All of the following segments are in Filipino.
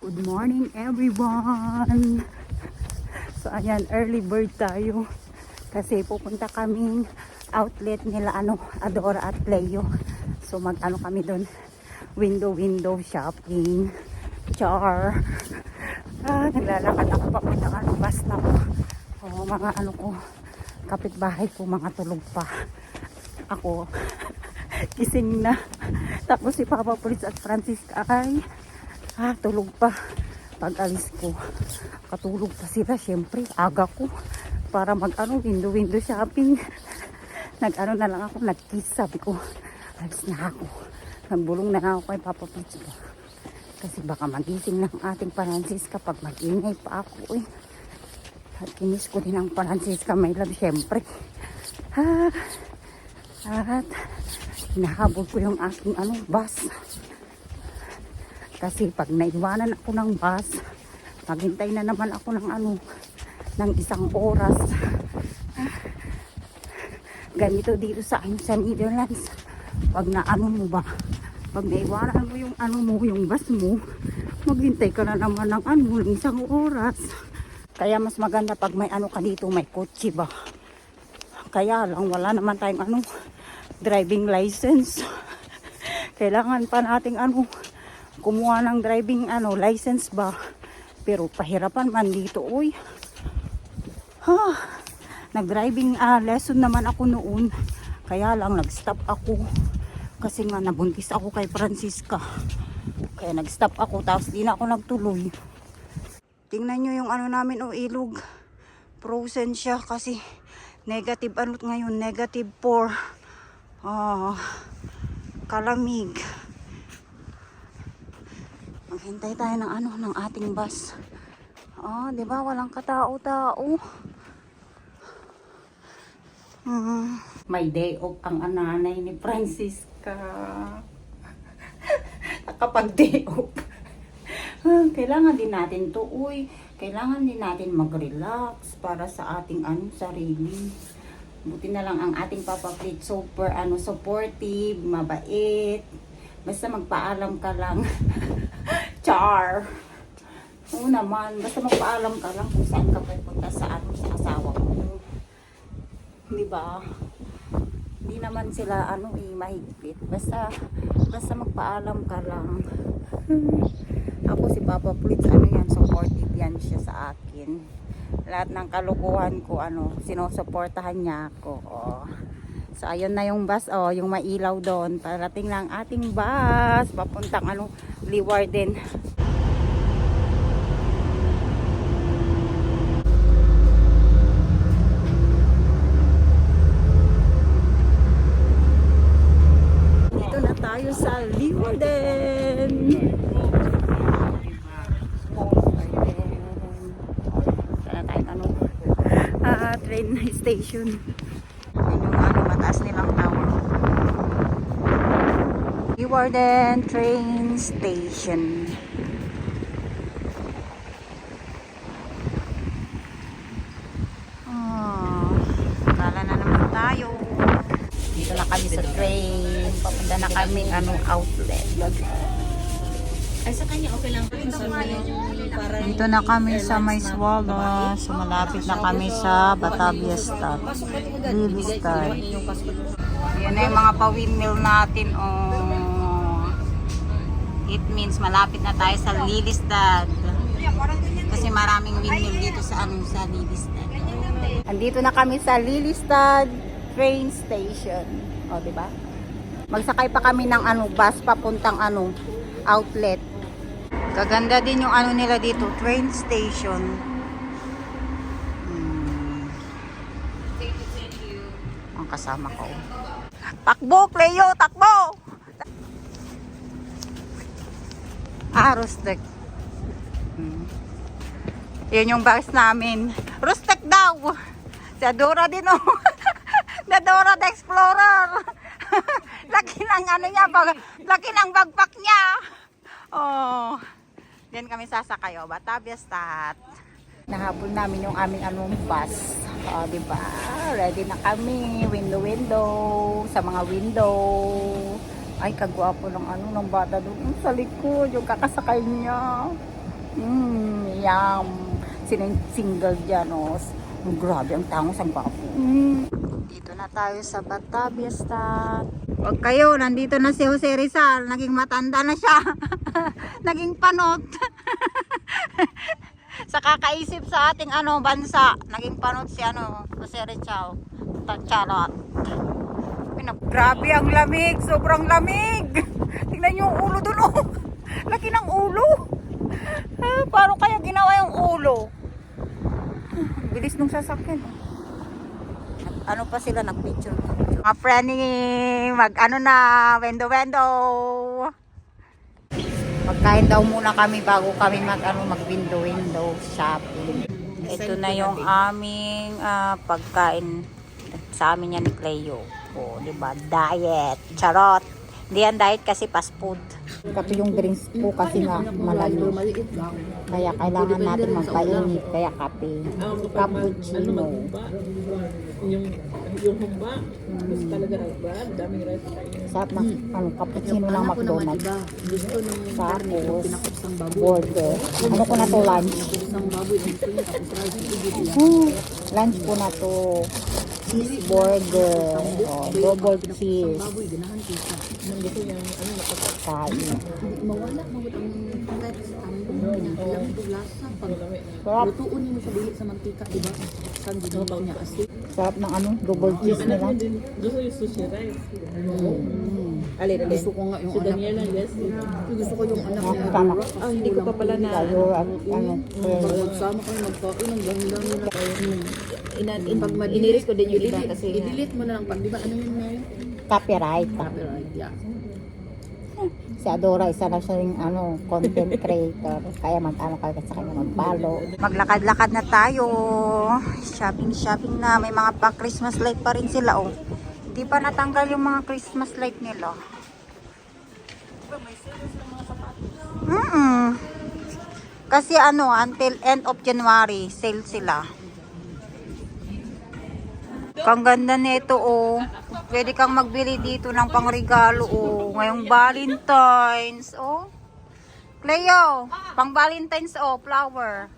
Good morning everyone. So ayan, early bird tayo kasi pupunta kaming outlet nila Adora at Leo. So kami doon, window shopping. Char. Naglalakad ako papunta bus na ko. Mga ko, kapitbahay ko mga tulog pa. Ako gising na. Tapos si Papa Police at Francisca ay tulog pa. Pag alis ko, katulog pa sila. Syempre, aga ko para window shopping. Na lang ako, nag-kiss. Sabi ko, alis na ako. Nagbulong na ako kay Papa Police. Kasi baka magising ng ating Francisca pag mag-ingay pa ako At kinis ko din ang Francisca, my love, syempre. At hinahabol ko yung aking bus. Kasi pag naiwanan ako ng bus, maghintay na naman ako ng isang oras. Ganito dito sa Netherlands. Pag mo ba, pag naiwanan mo yung bus mo, maghintay ka na naman ng isang oras. Kaya mas maganda pag may ka dito, may kotse ba. Kaya lang wala naman tayong driving license. Kailangan pa nating kumuha ng driving license ba. Pero pahirapan man dito nag-driving lesson naman ako noon. Kaya lang nag-stop ako. Kasi nga nabuntis ako kay Francisca. Kaya nag-stop ako tapos di na ako nagtuloy. Tingnan nyo yung namin ilog. Frozen siya kasi negative ngayon, negative 4. Kalamig. Maghintay tayo ng ating bus. Di ba walang katao-tao. May day off ang nanay ni Francisca. Kapag day off. Kailangan din natin to, Kailangan din natin mag-relax para sa ating sarili. Buti na lang ang ating Papa Fleet super supportive, mabait. Basta magpaalam ka lang. Char. Oo naman, basta magpaalam ka lang kung saan ka pupunta sa sa asawa mo. Di ba? Hindi naman sila mahigpit. Basta magpaalam ka lang. Ako si Papa Fleet, supportive yan siya sa akin. Lahat ng kalukuhan ko, sinusuportahan niya ako. So, ayun na yung bus, yung mailaw doon. Parating na ang ating bus. Papuntang, Leeuwarden. Dito na tayo sa Leeuwarden. Train station. Yung mataas nilang tower. Leeuwarden train station. Kala na naman tayo. Dito na kami sa train. Papunta na kami outlet. Ay, sa kanya okay lang. Dito na kami sa Maiswala. So, malapit na kami sa Batavia Stad. Lilistad. Yan na yung mga pa-windmill natin. It means malapit na tayo sa Lilistad. Kasi maraming windmill dito sa Lilistad. Andito na kami sa Lilistad train station. Diba? Magsakay pa kami ng bus papuntang outlet. Kaganda din yung nila dito, train station. Ang kasama ko. Takbo, Cleo, takbo! Rustek. Yun yung bus namin. Rustek daw! Si Adora din, Si Adora the Explorer. Laki ng niya, laki ng backpack niya. Diyan kami sasakay, Batavia Stad. Nahabol namin yung aming bus. Diba? Ready na kami. Window. Sa mga window. Ay, kagwapo ng ng bata doon. Sa likod, yung kakasakay niya. Yum. Sino yung single dyan, oh. Grabe, ang tangos ang gwapo. Dito na tayo sa Batavia Stop. Huwag kayo, nandito na si Jose Rizal. Naging matanda na siya. Naging panot. Sa kakaisip sa ating bansa, naging panot si Jose Rizal. Charot. Grabe ang lamig, sobrang lamig. Tingnan niyo yung ulo dun, oh. Laki ng ulo. Paano kaya ginawa yung ulo? Bilis nung sasakyan. Ano pa sila nagpicture? Mga friendly, na, wendo-wendo. Magkain daw muna kami bago kami mag-window-window shopping. Ito na yung aming pagkain. Sa amin yan ni Cleo. O, diba? Diet. Charot. Hindi yan diet kasi fast food. Kape yung drinks po kasi nga malalim. Kaya kailangan natin magpainit. Kaya kape. Cappuccino. Yung humba, gusto talaga ba? Daming rice. Sarap na cappuccino ng McDonald's. Tapos burger. Ano ko na to, lunch? Lunch ko na to. Cheeseburger. Oh, double cheese. Kain. Sarap. Lutuon mo siya dili sa mantika, diba? Kan ginawa niya kasi. Sarap ng double cheese nila. Gusto yung sushi rice. Gusto ko nga yung anak. Daniela, yes. Gusto ko yung anak niya. Tama. Hindi ko pa pala na. Kayo at Magsama kami magkain ng ganda nila. Pag iniris ko din yung iba kasi i-delete mo na lang pag, di ba ano yun na yun? copyright. Copyright, yeah. Si Adora, isa na siya yung content creator. Kaya kayo sa kanya mag-follow. Maglakad-lakad na tayo. Shopping na. May mga pa-Christmas light pa rin sila. Oh. Hindi pa natanggal yung mga Christmas light nila. Kasi until end of January, sale sila. Kang ganda nito, oh. Pwede kang magbili dito ng pangregalo, oh. Ngayong Valentine's, oh. Cleo, pang Valentine's, oh, flower.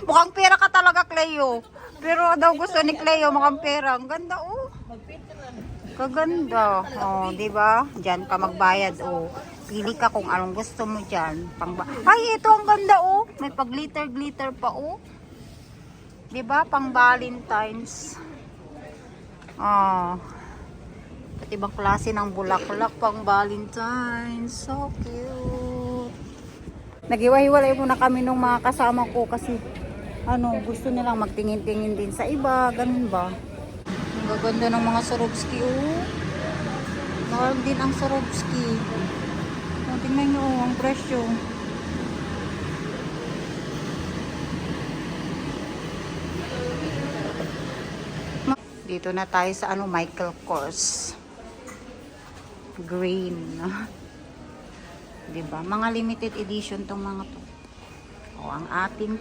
Mukhang pera ka talaga, Cleo. Pero daw gusto ni Cleo, mukhang pera. Ang ganda, oh. Kaganda. Oh, di ba? Diyan ka magbayad, oh. Pili ka kung anong gusto mo diyan. Ay, ito ang ganda, oh. May pag-glitter-glitter pa, oh. Di ba? Pang Valentine's. Oh. At ibang klase ng bulaklak pang Valentine's. So cute. Nagiwa-hiwalay muna kami nung mga kasama ko kasi gusto nilang magtingin-tingin din sa iba. Ganun ba? Ang gaganda ng mga Swarovski, oh. Mahal din ang Swarovski. Oh, tingnan nyo, oh, ang presyo. Dito na tayo sa Michael Kors. Green. Diba? Mga limited edition tong mga to. O, ang ating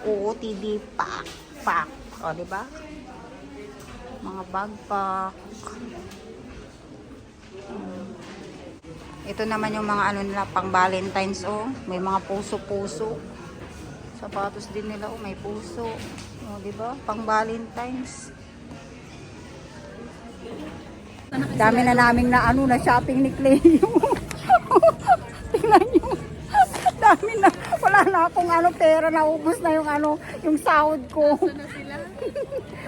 OOTD pack. O, diba? Mga backpack. Ito naman yung mga nila pang Valentine's, oh. May mga puso-puso. Sapatos din nila, oh. May puso. O, diba? Pang Valentine's. Dami na naming na shopping ni Cleo. Tingnan nyo. Dami na. Wala na akong pera. Naubos na yung sahod ko.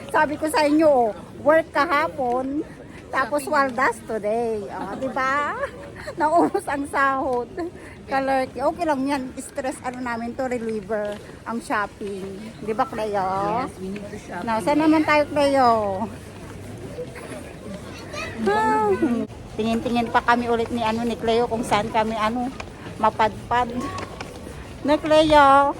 Sabi ko sa inyo, oh, work kahapon. Tapos waldas today. Oh, diba? Naubos ang sahod. Kalert. Okay lang yan. Stress namin to reliever ang shopping. Diba, Cleo? Yes, we need to shop. Now, saan naman tayo, Cleo? Tingin-tingin pa kami ulit ni Cleo kung saan kami mapadpad. Na Cleo,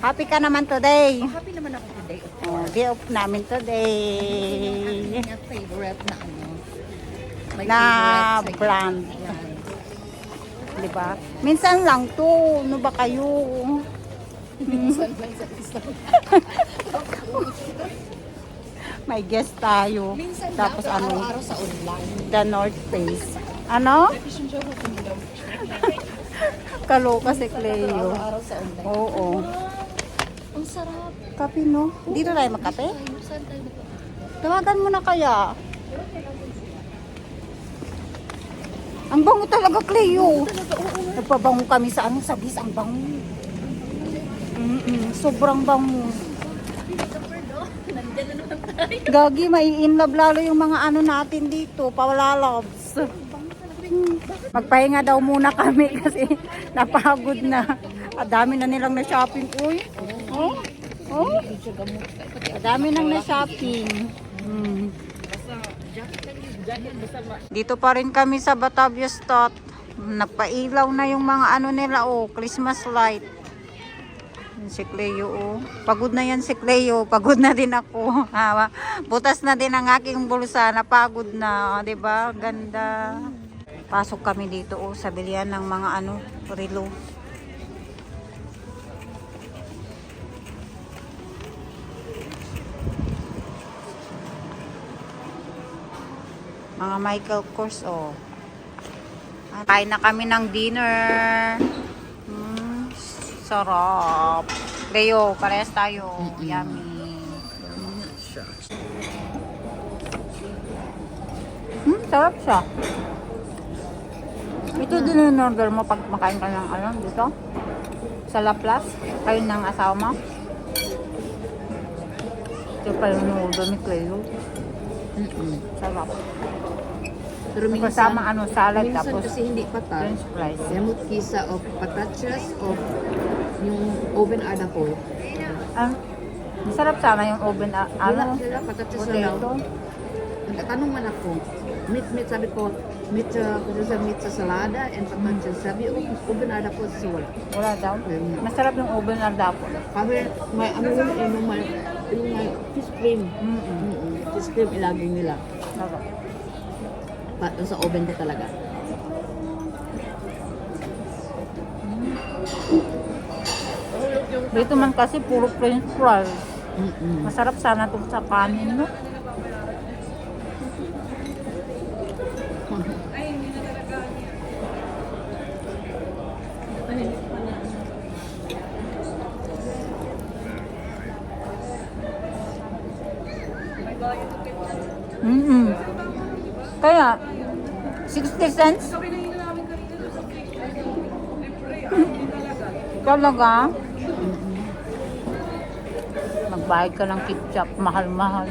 happy ka naman today. Happy naman ako today. Oh, day off namin today. Yung favorite na My Na favorite brand. Yan. Diba? Minsan lang to. Ano ba kayo? Minsan lang sa isa. May guest tayo. Minsan Tapos lang, araw-araw sa online. The North Face. Ano? Kaloka si Cleo. Araw-araw sa online. Oo. Ang sarap. Kape, no? Dito tayo magkape? Saan tayo magkape? Tawagan mo na kaya. Ang bango talaga, Cleo. Nagpabango kami sa sa bis. Ang bango. Sobrang bango. Nandiyan na naman tayo. Gagi, may in-love lalo yung mga ano natin dito. Pawalalabs. Magpahinga daw muna kami kasi napagod na. Ang dami na nilang na-shopping. Uy. Oh? Oh? Ang dami nang na-shopping. Dito pa rin kami sa Batavia Stot. Nagpailaw na yung mga ano nila, oh, Christmas light. Yan si Cleo, oh. Pagod na yan si Cleo. Pagod na din ako. Butas na din ang aking bulsa. Napagod na, 'di ba? Ganda. Pasok kami dito, oh, sa bilihan ng mga ano, relo. Mga Michael Kors, oh. Kain na kami ng dinner. Sarap. Leo, parehas tayo. Yummy. Sarap siya. Ito din yung order mo pag makain ka ng ano dito? Sa La Place? Kayo ng asawa mo? Ito pa yung order ni Cleo. Sarap. Pero minsan, Kasama ano, salad minsan tapos kasi hindi patat. French fries. Demot kisa of patatas of yung oven adapol. Masarap sana yung oven ano, Wala, patatas na lang. potato. Nagtatanong man ako, meat, sabi ko, meat sa salada and patatas. Sabi, oven adapol kasi wala. Wala daw. Masarap yung oven na dapo. Kasi may ano yung may fish cream. Fish cream ilagay nila. Sarap. Sa oven ko talaga. Dito man kasi puro French fries. Masarap sana itong sa kanin, no? Kaya, 60 cents? Talaga? Magbayad ka ng ketchup, mahal-mahal.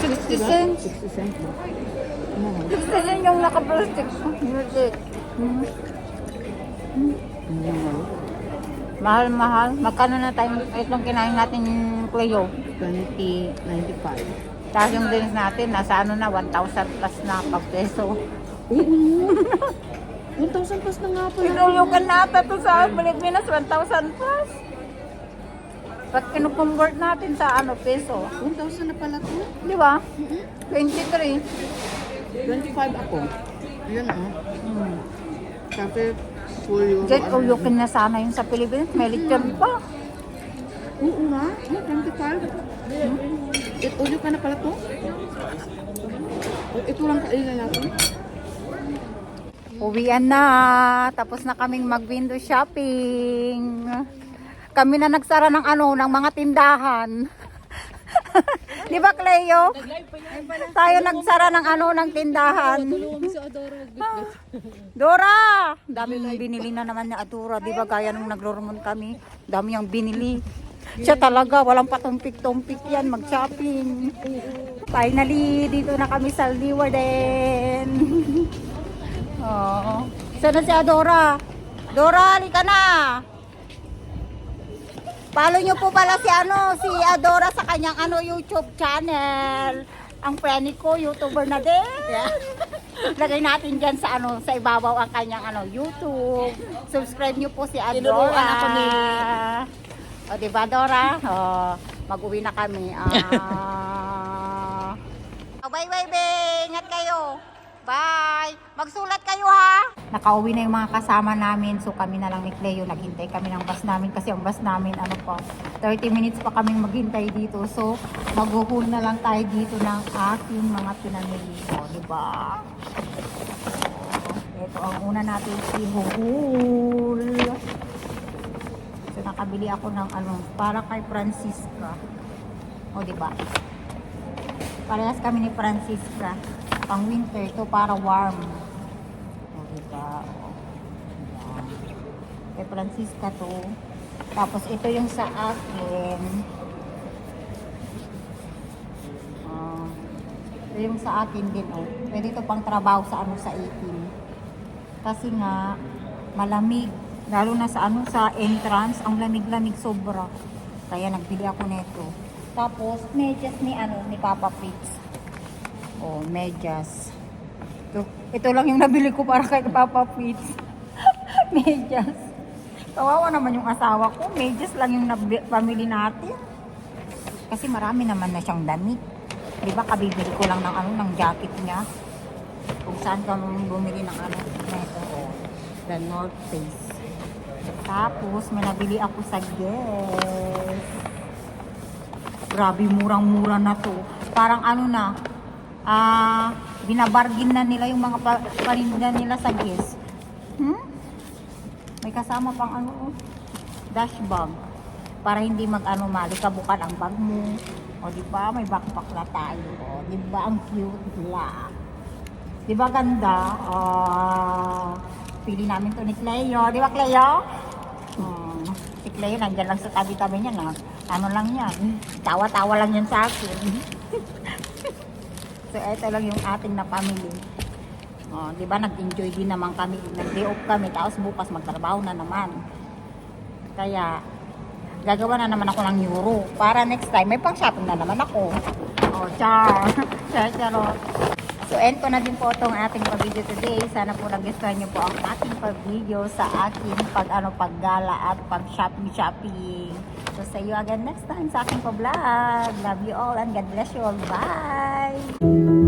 60 cents? 60 cents ba? 60 cents yung naka-plastic. Music. Mahal-mahal. Magkano na tayo itong kinain natin yung Cleo? 20.95. Tapos yung drinks natin, nasa ano na, 1,000 plus na pag peso. 1,000 plus na nga po. Pinulukan nata to sa Pilipinas, 1,000 plus. Pag kinukonvert natin sa ano, peso. 1,000 na pala to. Di ba? 23. 25 ako. Ayan Kasi full euro. Jet uyukin na sana yung sa Pilipinas. May lechon pa. Oo nga. 25. Jet uyo ka na pala to. Ito lang kailan natin. Uwian na. Tapos na kaming mag-window shopping. Kami na nagsara ng ano, ng mga tindahan. Di ba, Cleo? Tayo nagsara ng ano, ng tindahan. Dora! Dami mong binili na naman ni Adora. Di ba, gaya nung nagloromon kami. Dami yung binili. Siya talaga, walang patumpik-tumpik yan, mag-shopping. Finally, dito na kami sa Leeuwarden. Oh. Sana si Adora? Dora, halika na! Follow nyo po pala si Adora sa kanyang YouTube channel. Ang friend ko, YouTuber na din. Lagay natin dyan sa sa ibabaw ang kanyang YouTube. Subscribe nyo po si Adora. Tinuruan ako ni... O, diba, Dora? O, mag-uwi na kami. Bye, bye, ingat kayo. Bye! Magsulat kayo, ha! Nakauwi na yung mga kasama namin. So kami na lang ni Cleo. Naghintay kami ng bus namin. Kasi ang bus namin, 30 minutes pa kaming maghintay dito. So maghuhul na lang tayo dito ng aking mga pinamili. O, diba? Ito ang una natin si Huhul. So nakabili ako ng ano, para kay Francisca. O diba? Parehas kami ni Francisca. Pang winter to para warm. O diba? O. Yan. Kay Francisca to. Tapos ito yung sa akin. Ito yung sa akin din. Oh. Pwede ito pang trabaho sa ano sa 18. Kasi nga malamig. Lalo na sa ano sa entrance, ang lamig-lamig sobra. Kaya nagbili ako nito. Tapos medyas ni ano ni Papa Fritz. Oh, medyas. Ito lang yung nabili ko para kay Papa Fritz. Medyas. Kawawa naman yung asawa ko. Medyas lang yung pamili natin. Kasi marami naman na siyang damit. Di ba kabibili ko lang ng ano ng jacket niya. Kung saan ka bumili ng ano nito. Oh, the North Face. Tapos may nabili ako sa Guess. Grabe, murang-mura na to. Parang ano na, binabargin na nila yung mga paninda nila sa Guess. May kasama pang ano, dash bag. Para hindi mag-ano, malikabukan ang bag mo. O di ba may backpack na tayo. O di ba ang cute la. Di ba ganda? Pili namin to ni Cleo. Di ba Cleo? Si Cleo nandyan lang sa tabi-tabi niya na. Ano lang yan. Tawa-tawa lang yan sa akin. So ito lang yung ating napamili. Di ba nag-enjoy din naman kami. Nag-day off kami. Tapos bukas magtrabaho na naman. Kaya gagawa na naman ako ng euro. Para next time, may pang-shopping na naman ako. Char. Charot. So, end ko na din po itong ating pag-video today. Sana po nagustuhan niyo po ang ating pag-video sa ating paggala at pag-shopping. So, see you again next time sa aking pa-vlog. Love you all and God bless you all. Bye!